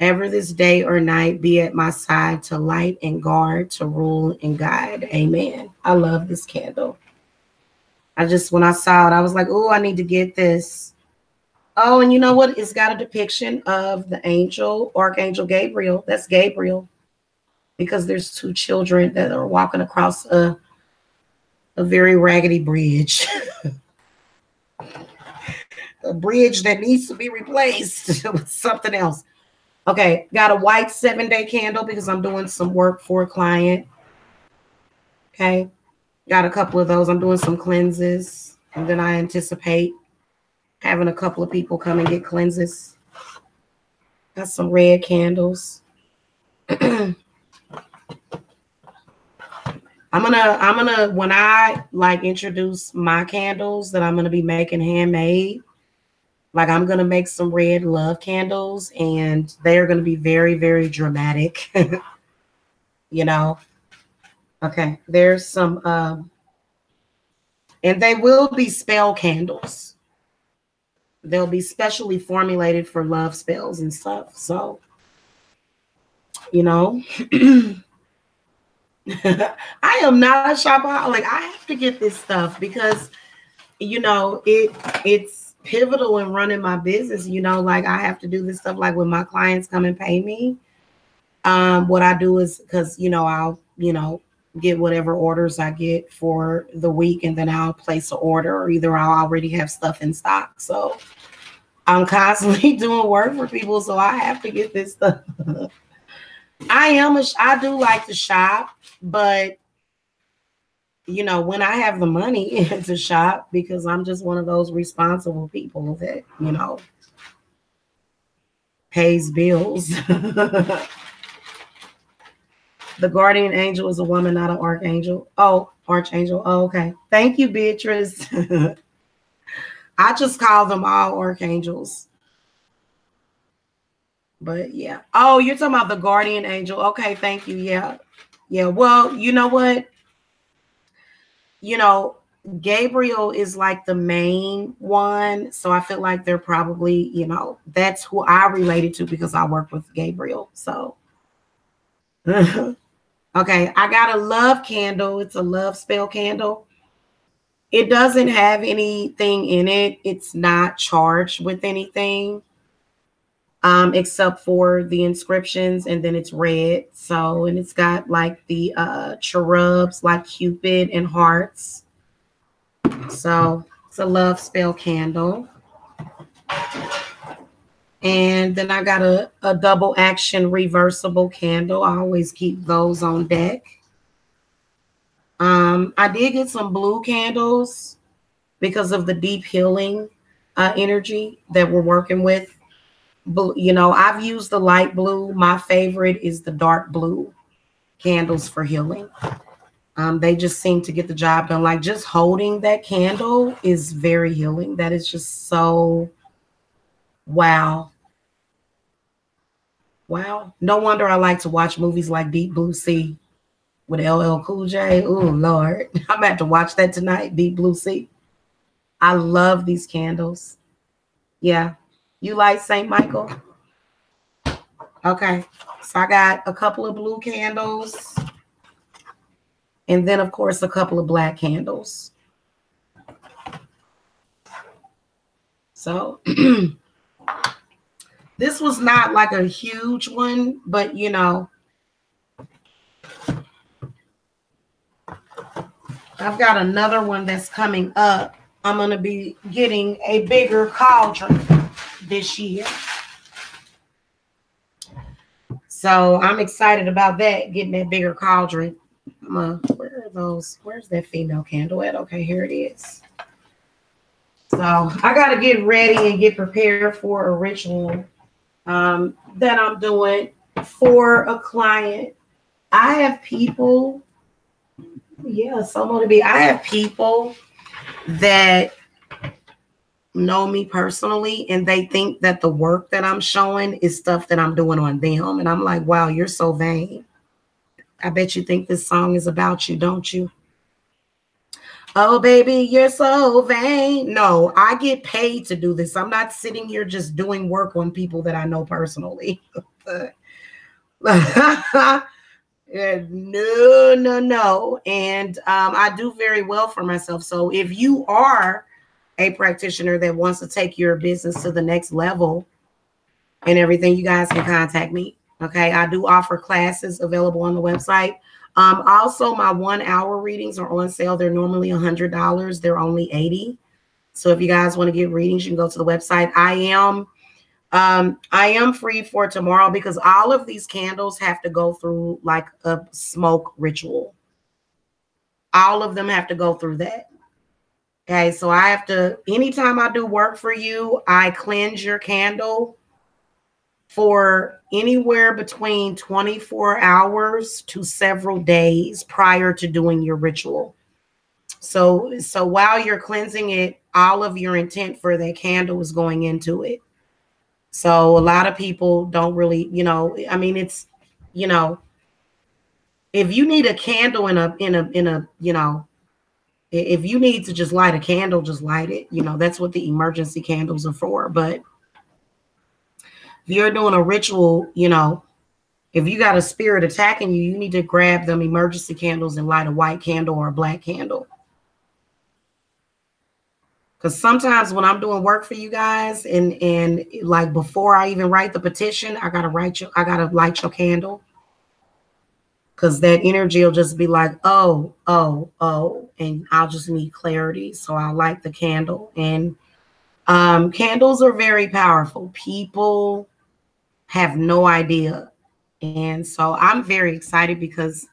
Ever this day or night, be at my side to light and guard, to rule and guide. Amen. I love this candle. I just, when I saw it, I was like, oh, I need to get this. Oh, and you know what? It's got a depiction of the angel, Archangel Gabriel. That's Gabriel. Because there's 2 children that are walking across a very raggedy bridge. A bridge that needs to be replaced with something else. Okay, got a white 7-day candle because I'm doing some work for a client. Okay, got a couple of those. I'm doing some cleanses, and then I anticipate having a couple of people come and get cleanses. Got some red candles. I'm gonna when I like introduce my candles that I'm gonna be making handmade, like I'm gonna make some red love candles, and they're gonna be very, very dramatic. You know. Okay, there's some and they will be spell candles. They'll be specially formulated for love spells and stuff. So, you know, I am not a shopaholic. I have to get this stuff because, you know, it's pivotal in running my business. You know, like I have to do this stuff. Like when my clients come and pay me, what I do is because, you know, I'll, you know, get whatever orders I get for the week, and then I'll place an order, or either I'll already have stuff in stock. So I'm constantly doing work for people, so I have to get this stuff. I do like to shop, but you know, when I have the money to shop, because I'm just one of those responsible people that, you know, pays bills. The guardian angel is a woman, not an archangel. Oh, archangel. Oh, okay. Thank you, Beatrice. I just call them all archangels. But yeah. Oh, you're talking about the guardian angel. Okay, thank you. Yeah. Yeah. Well, you know what? You know, Gabriel is like the main one. So I feel like they're probably, you know, that's who I related to because I work with Gabriel. So okay, I got a love candle. It's a love spell candle. It doesn't have anything in it. It's not charged with anything. Except for the inscriptions, and then it's red. So, and it's got like the cherubs, like Cupid and hearts. So it's a love spell candle. And then I got a double action reversible candle. I always keep those on deck. I did get some blue candles because of the deep healing energy that we're working with. You know, I've used the light blue. My favorite is the dark blue candles for healing. They just seem to get the job done. Like just holding that candle is very healing. That is just so wow. Wow. No wonder I like to watch movies like Deep Blue Sea with LL Cool J. Oh, Lord. I'm about to watch that tonight, Deep Blue Sea. I love these candles. Yeah. You like St. Michael? Okay, so I got a couple of blue candles, and then, of course, a couple of black candles. So this was not like a huge one, but, you know, I've got another one that's coming up. I'm going to be getting a bigger cauldron this year. So I'm excited about that, getting that bigger cauldron. Where are those? Where's that female candle at? Okay, here it is. So I got to get ready and get prepared for a ritual that I'm doing for a client. I have people. Yeah, someone to be. I have people that know me personally, and they think that the work that I'm showing is stuff that I'm doing on them. And I'm like, wow, you're so vain. I bet you think this song is about you, don't you? Oh, baby, you're so vain. No, I get paid to do this. I'm not sitting here just doing work on people that I know personally. No. And I do very well for myself. So if you are a practitioner that wants to take your business to the next level and everything, you guys can contact me. Okay. I do offer classes available on the website. Also, my 1 hour readings are on sale. They're normally $100. They're only $80. So if you guys want to get readings, you can go to the website. I am free for tomorrow because all of these candles have to go through like a smoke ritual. All of them have to go through that. Okay, so I have to, anytime I do work for you, I cleanse your candle for anywhere between 24 hours to several days prior to doing your ritual. So while you're cleansing it, all of your intent for that candle is going into it. So a lot of people don't really, you know, I mean, it's, you know, if you need a candle in a, you know, If you need to just light a candle, just light it. You know, that's what the emergency candles are for. But if you're doing a ritual, you know, if you got a spirit attacking you, you need to grab them emergency candles and light a white candle or a black candle. Because sometimes when I'm doing work for you guys and like before I even write the petition, I gotta light your candle. Because that energy will just be like, oh, oh, oh, and I'll just need clarity. So I'll light the candle. And candles are very powerful. People have no idea. And so I'm very excited because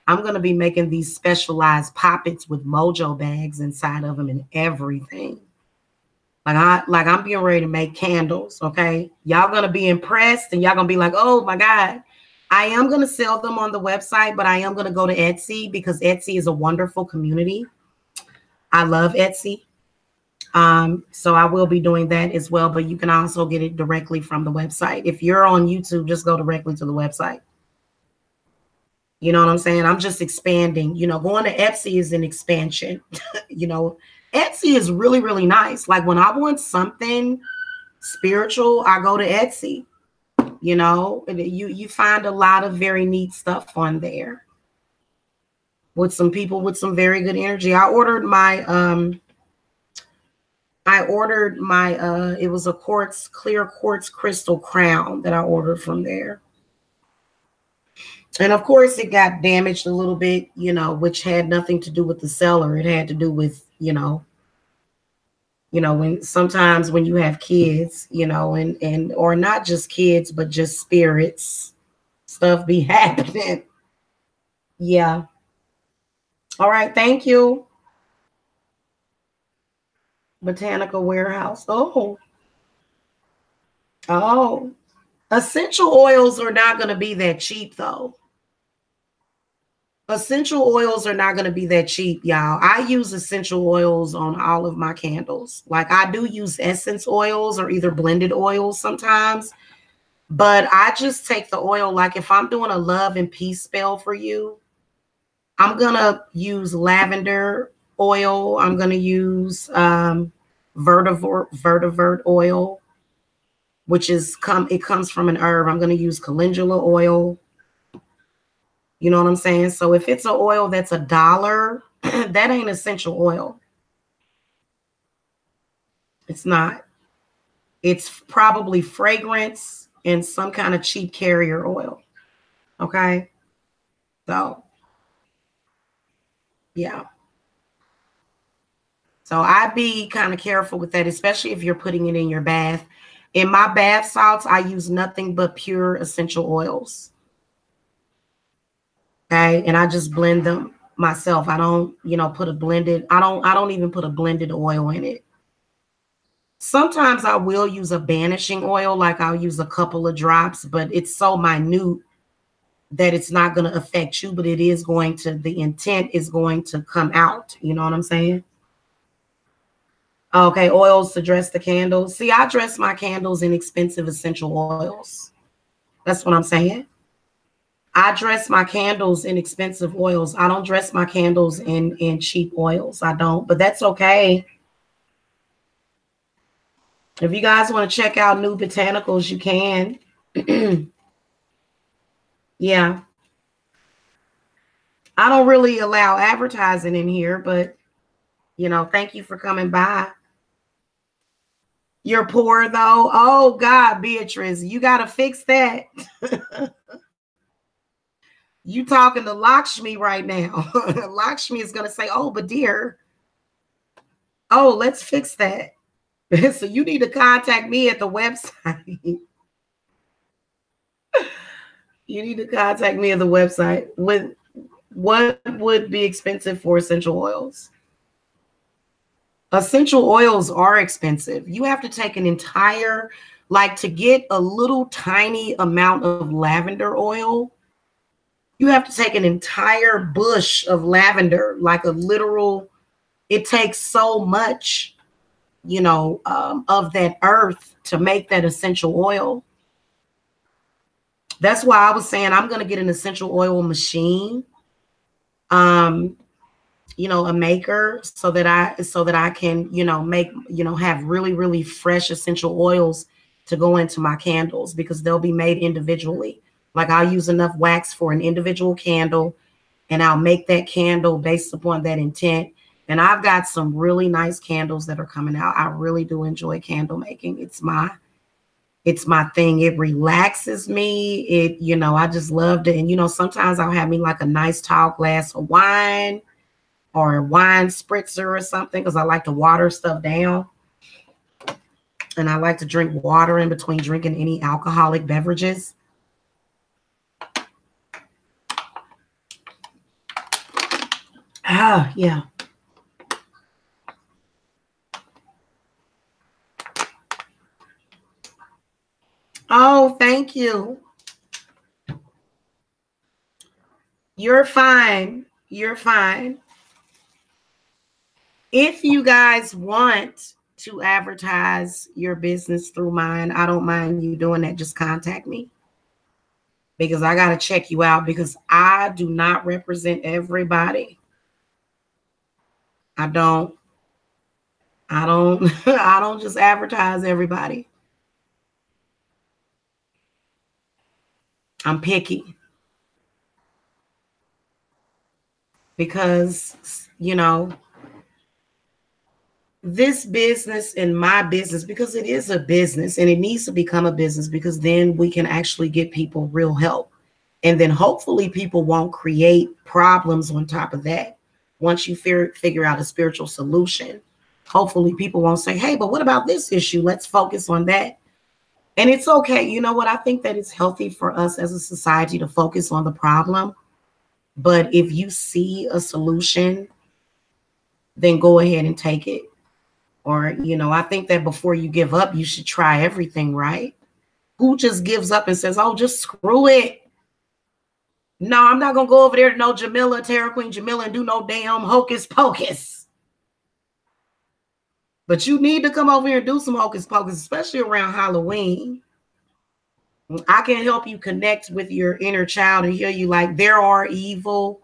I'm going to be making these specialized poppets with mojo bags inside of them and everything. Like I'm being ready to make candles, okay? Y'all going to be impressed and y'all going to be like, oh my God. I am going to sell them on the website, but I am going to go to Etsy because Etsy is a wonderful community. I love Etsy. So I will be doing that as well, but you can also get it directly from the website. If you're on YouTube, just go directly to the website. You know what I'm saying? I'm just expanding. You know, going to Etsy is an expansion. You know, Etsy is really, really nice. Like when I want something spiritual, I go to Etsy. You know, you find a lot of very neat stuff on there with some people with some very good energy. I ordered my it was a clear quartz crystal crown that I ordered from there. And of course it got damaged a little bit, you know, which had nothing to do with the seller. It had to do with, you know, when sometimes when you have kids, you know, and or not just kids, but just spirits, stuff be happening. Yeah. All right. Thank you. Botanical Warehouse. Oh. Oh. Essential oils are not going to be that cheap, though. Essential oils are not going to be that cheap, y'all. I use essential oils on all of my candles. Like I do use essence oils or either blended oils sometimes, but I just take the oil. Like if I'm doing a love and peace spell for you, I'm going to use lavender oil. I'm going to use vetiver oil, which is it comes from an herb. I'm going to use calendula oil. You know what I'm saying? So if it's an oil that's $1, that ain't essential oil. It's not. It's probably fragrance and some kind of cheap carrier oil. Okay. So, yeah. So I'd be kind of careful with that, especially if you're putting it in your bath. In my bath salts, I use nothing but pure essential oils. Okay. And I just blend them myself. I don't, put a blended, I don't even put a blended oil in it. Sometimes I will use a banishing oil, like I'll use a couple of drops, but it's so minute that it's not going to affect you, but it is going to, the intent is going to come out. You know what I'm saying? Okay, oils to dress the candles. See, I dress my candles in expensive essential oils. That's what I'm saying. I dress my candles in expensive oils. I don't dress my candles in cheap oils. I don't, but that's okay. If you guys want to check out new botanicals, you can. Yeah. I don't really allow advertising in here, but, thank you for coming by. You're poor, though. Oh, God, Beatrice, you got to fix that. You talking to Lakshmi right now. Lakshmi is going to say, oh, but dear. Oh, let's fix that. So you need to contact me at the website. You need to contact me at the website. What would be expensive for essential oils? Essential oils are expensive. You have to take an entire, like to get a little tiny amount of lavender oil, you have to take an entire bush of lavender, like a literal, it takes so much, of that earth to make that essential oil. That's why I was saying I'm going to get an essential oil machine. a maker so that I can, make, have really, really fresh essential oils to go into my candles, because they'll be made individually. Like I'll use enough wax for an individual candle, and I'll make that candle based upon that intent. And I've got some really nice candles that are coming out. I really do enjoy candle making. It's my thing. It relaxes me. I just loved it. And, sometimes I'll have me like a nice tall glass of wine or a wine spritzer or something, because I like to water stuff down. And I like to drink water in between drinking any alcoholic beverages. Ah, yeah. Oh, thank you. You're fine. You're fine. If you guys want to advertise your business through mine, I don't mind you doing that. Just contact me, because I got to check you out, because I do not represent everybody. I don't I don't just advertise everybody. I'm picky, because this business and my business, because it is a business and it needs to become a business, because then we can actually get people real help. And then hopefully people won't create problems on top of that. Once you figure out a spiritual solution, hopefully people won't say, hey, but what about this issue? Let's focus on that. And it's okay. You know what? I think that it's healthy for us as a society to focus on the problem. But if you see a solution, then go ahead and take it. Or, I think that before you give up, you should try everything, right? Who just gives up and says, oh, just screw it? No, I'm not going to go over there to no Jamila, Terror Queen Jamila, and do no damn hocus pocus. But you need to come over here and do some hocus pocus, especially around Halloween. I can help you connect with your inner child and hear you. Like, there are evil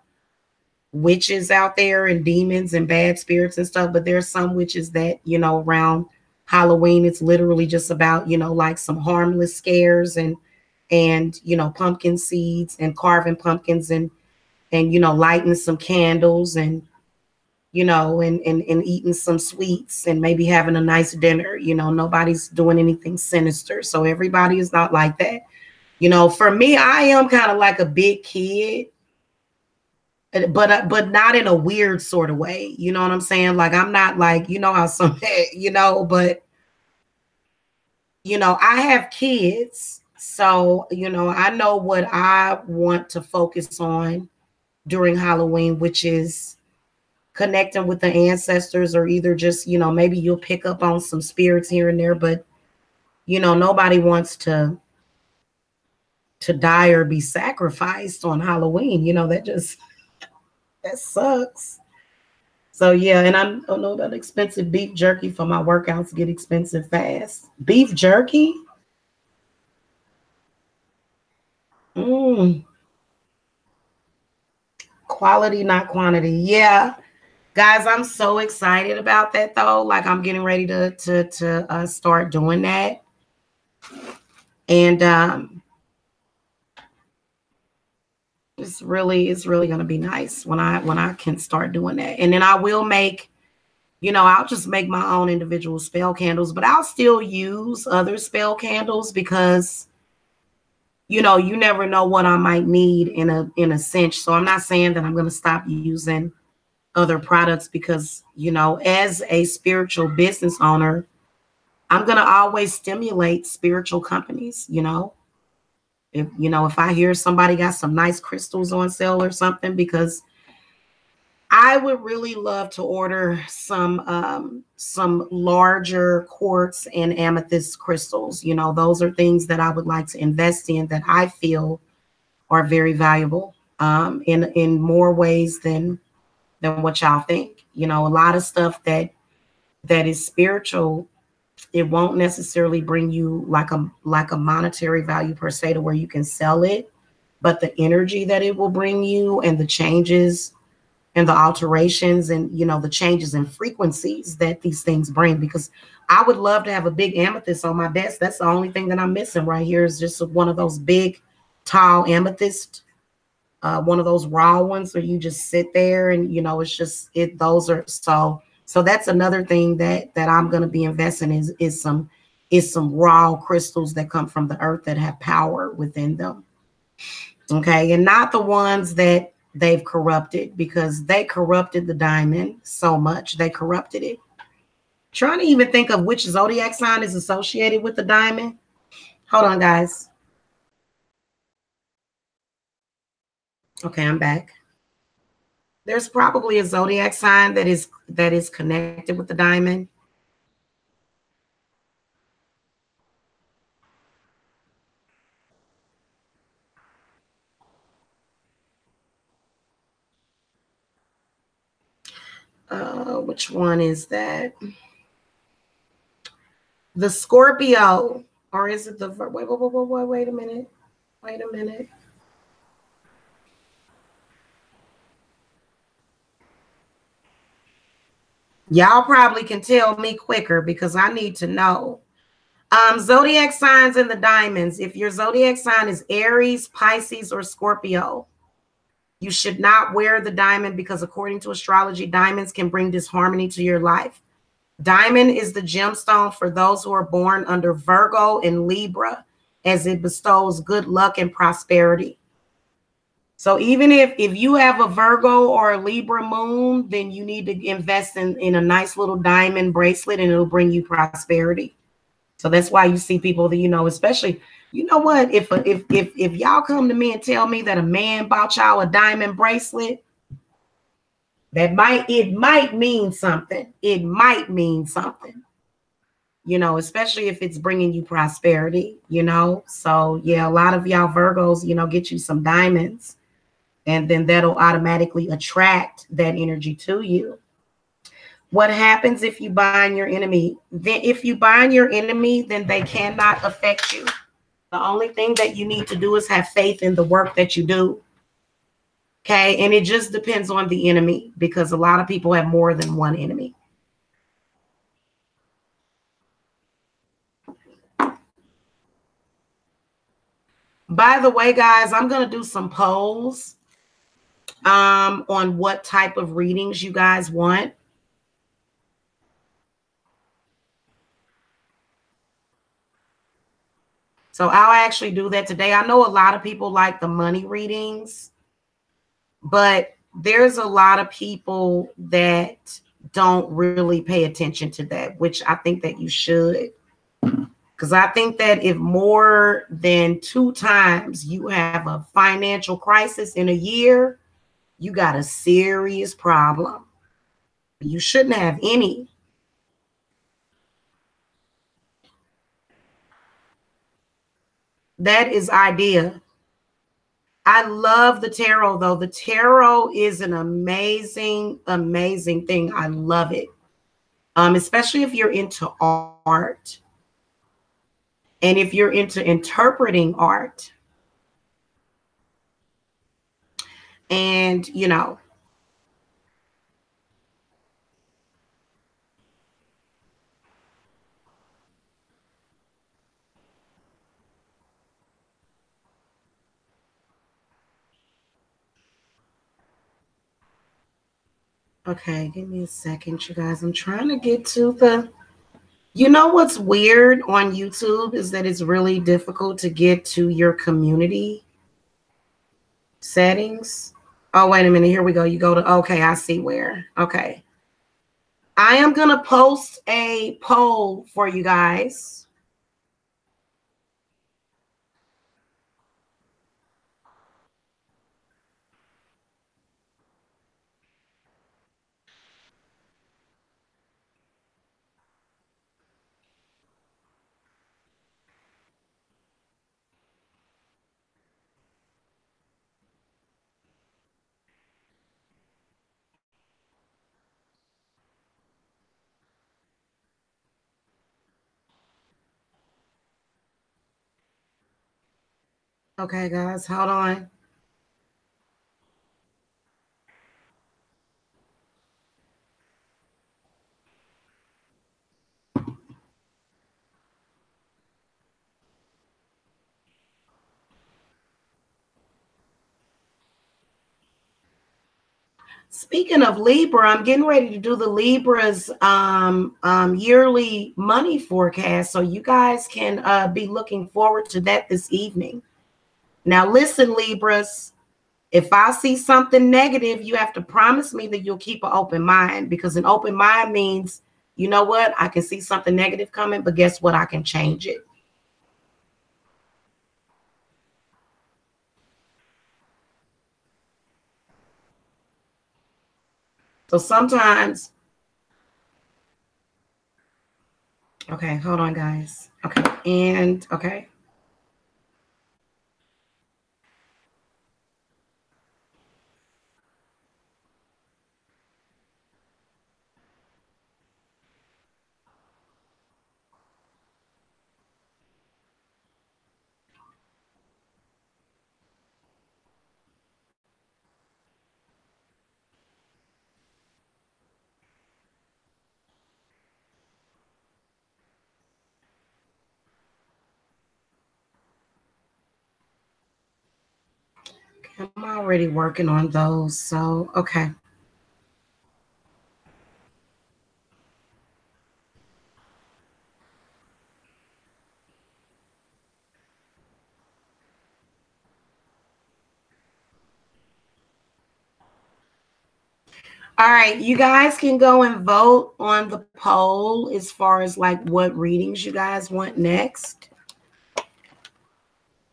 witches out there and demons and bad spirits and stuff, but there's some witches that, around Halloween, it's literally just about, like some harmless scares and pumpkin seeds and carving pumpkins and lighting some candles and and eating some sweets and maybe having a nice dinner. Nobody's doing anything sinister, so everybody is not like that. For me, I am kind of like a big kid, but not in a weird sort of way. You know what I'm saying? Like, I'm not like, how some but I have kids, so I know what I want to focus on during Halloween, which is connecting with the ancestors, or either just maybe you'll pick up on some spirits here and there, but nobody wants to die or be sacrificed on Halloween. That sucks. So yeah, and I don't know, that expensive beef jerky for my workouts get expensive fast. Beef jerky? Quality, not quantity. Yeah. Guys, I'm so excited about that though. Like, I'm getting ready to start doing that. And it's really going to be nice when I can start doing that. And then I will make, I'll just make my own individual spell candles, but I'll still use other spell candles, because you never know what I might need in a cinch. So I'm not saying that I'm going to stop using other products, because as a spiritual business owner, I'm going to always stimulate spiritual companies. If I hear somebody got some nice crystals on sale or something, because I would really love to order some larger quartz and amethyst crystals. Those are things that I would like to invest in, that I feel are very valuable in more ways than what y'all think. A lot of stuff that is spiritual, it won't necessarily bring you like a monetary value per se to where you can sell it, but the energy that it will bring you and the changes and the alterations and, you know, the changes in frequencies that these things bring. Because I would love to have a big amethyst on my desk. That's the only thing that I'm missing right here is just one of those big, tall amethyst, one of those raw ones where you just sit there and, you know, it's just it. Those are so that's another thing that I'm going to be investing in is some raw crystals that come from the earth that have power within them. Okay, and not the ones that they've corrupted, because they corrupted the diamond so much. They corrupted it. Trying to even think of which zodiac sign is associated with the diamond. Hold on, guys. Okay, I'm back. There's probably a zodiac sign that is connected with the diamond. Which one is that? The Scorpio, or is it the wait a minute. Wait a minute. Y'all probably can tell me quicker because I need to know. Zodiac signs and the diamonds. If your zodiac sign is Aries, Pisces, or Scorpio, you should not wear the diamond because according to astrology, diamonds can bring disharmony to your life. Diamond is the gemstone for those who are born under Virgo and Libra, as it bestows good luck and prosperity. So even if you have a Virgo or a Libra moon, then you need to invest in a nice little diamond bracelet and it'll bring you prosperity. So that's why you see people that, you know, especially, you know what, if y'all come to me and tell me that a man bought y'all a diamond bracelet, it might mean something. It might mean something, you know, especially if it's bringing you prosperity, you know. So yeah, a lot of y'all Virgos, you know, get you some diamonds and then that'll automatically attract that energy to you. What happens if you bind your enemy? Then if you bind your enemy, then they cannot affect you. The only thing that you need to do is have faith in the work that you do. Okay. And it just depends on the enemy because a lot of people have more than one enemy. By the way, guys, I'm going to do some polls on what type of readings you guys want. So I'll actually do that today. I know a lot of people like the money readings, but there's a lot of people that don't really pay attention to that, which I think that you should. Because I think that if more than 2 times you have a financial crisis in a year, you got a serious problem. You shouldn't have any. That is idea. I love the tarot, though. The tarot is an amazing, amazing thing. I love it. Especially if you're into art and if you're into interpreting art. And, you know, okay, give me a second, you guys. I'm trying to get to the, you know what's weird on YouTube is that it's really difficult to get to your community settings. Oh, wait a minute. Here we go. You go to, okay, I see where. Okay. I am going to post a poll for you guys. Okay, guys, hold on. Speaking of Libra, I'm getting ready to do the Libra's yearly money forecast, so you guys can be looking forward to that this evening. Now, listen, Libras, if I see something negative, you have to promise me that you'll keep an open mind, because an open mind means, you know what, I can see something negative coming, but guess what? I can change it. So sometimes, okay, hold on, guys. Okay, and okay. I'm already working on those, so okay. All right, you guys can go and vote on the poll as far as like what readings you guys want next.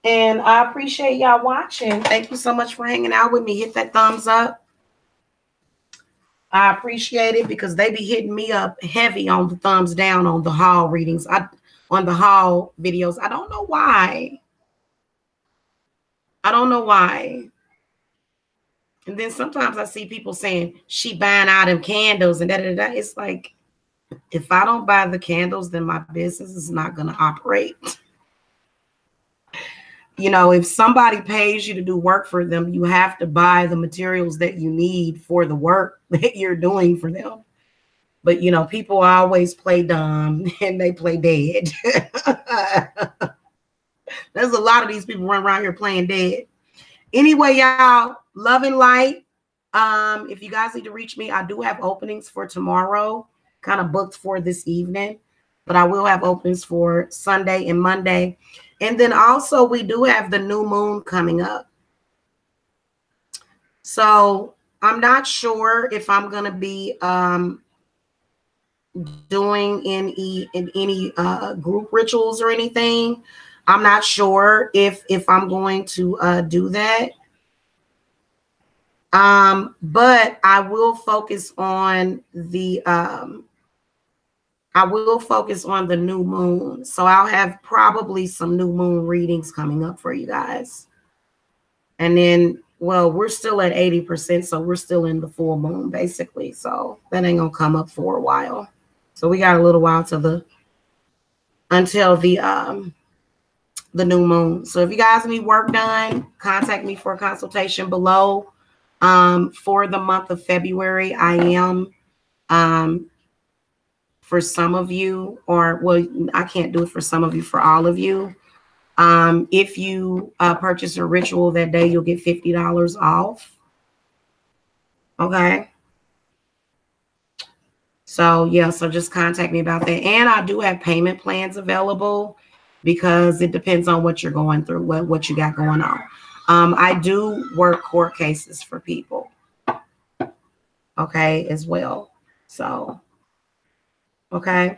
And I appreciate y'all watching. Thank you so much for hanging out with me. Hit that thumbs up. I appreciate it, because they be hitting me up heavy on the thumbs down on the haul readings. On the haul videos. I don't know why. I don't know why. And then sometimes I see people saying she buying out them candles and da da da. It's like, if I don't buy the candles, then my business is not going to operate. You know, if somebody pays you to do work for them, you have to buy the materials that you need for the work that you're doing for them. But, you know, people always play dumb and they play dead. There's a lot of these people running around here playing dead. Anyway, y'all, love and light. If you guys need to reach me, I do have openings for tomorrow, kind of booked for this evening, but I will have openings for Sunday and Monday. And then also we do have the new moon coming up. So I'm not sure if I'm going to be doing any group rituals or anything. I'm not sure if I'm going to do that. But I will focus on the new moon. So I'll have probably some new moon readings coming up for you guys. And then, well, we're still at 80%, so we're still in the full moon basically. So that ain't gonna come up for a while. So we got a little while until the new moon. So if you guys need work done, contact me for a consultation below. For the month of February, I am for some of you, or well, I can't do it for some of you, for all of you. If you purchase a ritual that day, you'll get $50 off. Okay. So yeah, so just contact me about that. And I do have payment plans available, because it depends on what you're going through, what you got going on. I do work court cases for people. Okay, as well. So, okay.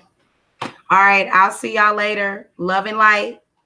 All right. I'll see y'all later. Love and light.